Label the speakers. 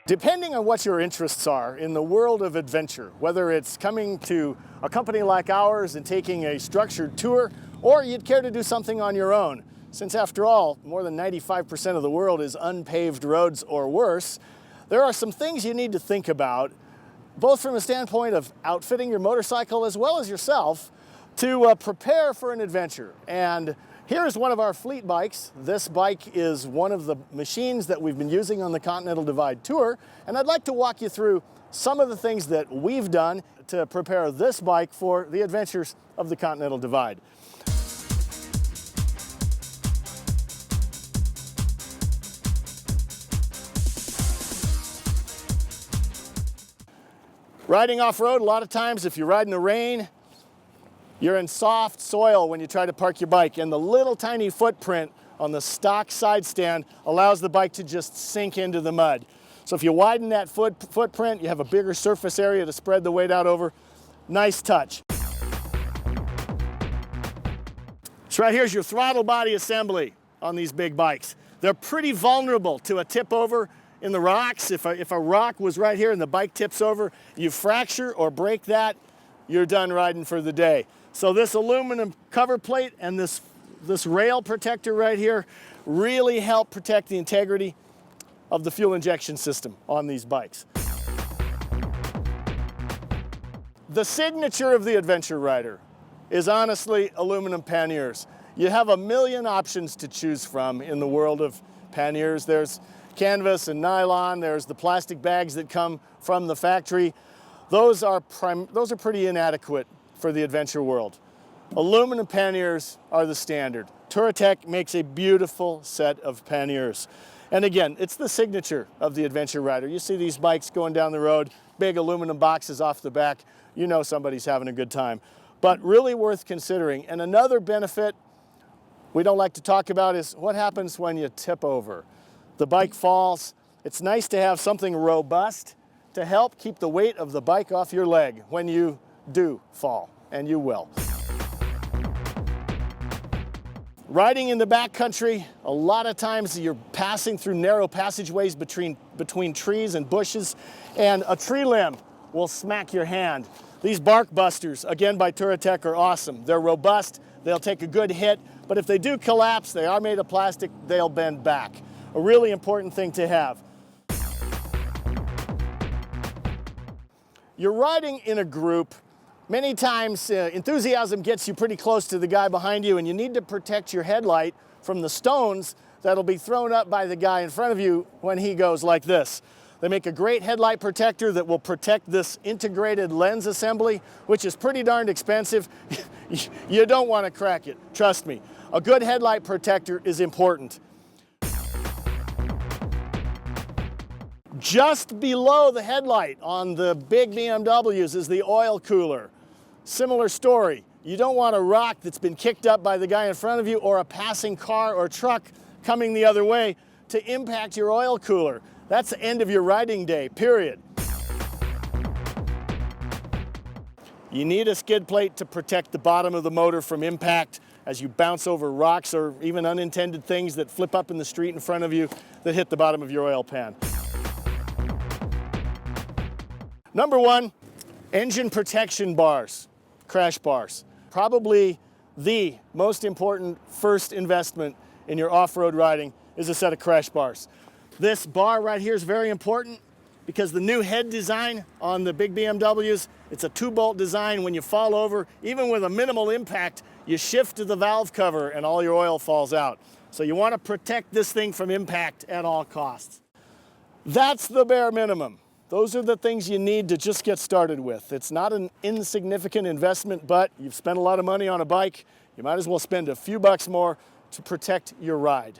Speaker 1: Depending on what your interests are in the world of adventure, whether it's coming to a company like ours and taking a structured tour, or you'd care to do something on your own, since after all, more than 95% of the world is unpaved roads or worse, there are some things you need to think about, both from a standpoint of outfitting your motorcycle as well as yourself, to prepare for an adventure. And here's one of our fleet bikes. This bike is one of the machines that we've been using on the Continental Divide Tour, and I'd like to walk you through some of the things that we've done to prepare this bike for the adventures of the Continental Divide. Riding off-road, a lot of times if you ride in the rain, you're in soft soil when you try to park your bike, and the little tiny footprint on the stock side stand allows the bike to just sink into the mud. So if you widen that footprint, you have a bigger surface area to spread the weight out over. Nice touch. So right here's your throttle body assembly on these big bikes. They're pretty vulnerable to a tip over in the rocks. If a rock was right here and the bike tips over, you fracture or break that, you're done riding for the day. So this aluminum cover plate and this rail protector right here really help protect the integrity of the fuel injection system on these bikes. The signature of the adventure rider is honestly aluminum panniers. You have a million options to choose from in the world of panniers. There's canvas and nylon, there's the plastic bags that come from the factory. Those are pretty inadequate for the adventure world. Aluminum panniers are the standard. Touratech makes a beautiful set of panniers. And again, it's the signature of the adventure rider. You see these bikes going down the road, big aluminum boxes off the back, you know somebody's having a good time. But really worth considering. And another benefit we don't like to talk about is what happens when you tip over. The bike falls. It's nice to have something robust to help keep the weight of the bike off your leg when you do fall, and you will. Riding in the backcountry, a lot of times you're passing through narrow passageways between trees and bushes, and a tree limb will smack your hand. These bark busters, again by Touratech, are awesome. They're robust, they'll take a good hit, but if they do collapse, they are made of plastic, they'll bend back. A really important thing to have. You're riding in a group. Many times enthusiasm gets you pretty close to the guy behind you, and you need to protect your headlight from the stones that'll be thrown up by the guy in front of you when he goes like this. They make a great headlight protector that will protect this integrated lens assembly, which is pretty darned expensive. You don't want to crack it, trust me. A good headlight protector is important. Just below the headlight on the big BMWs is the oil cooler. Similar story. You don't want a rock that's been kicked up by the guy in front of you or a passing car or truck coming the other way to impact your oil cooler. That's the end of your riding day, period. You need a skid plate to protect the bottom of the motor from impact as you bounce over rocks or even unintended things that flip up in the street in front of you that hit the bottom of your oil pan. Number one, engine protection bars, crash bars. Probably the most important first investment in your off-road riding is a set of crash bars. This bar right here is very important because the new head design on the big BMWs, it's a 2-bolt design. When you fall over, even with a minimal impact, you shift to the valve cover and all your oil falls out. So you want to protect this thing from impact at all costs. That's the bare minimum. Those are the things you need to just get started with. It's not an insignificant investment, but you've spent a lot of money on a bike. You might as well spend a few bucks more to protect your ride.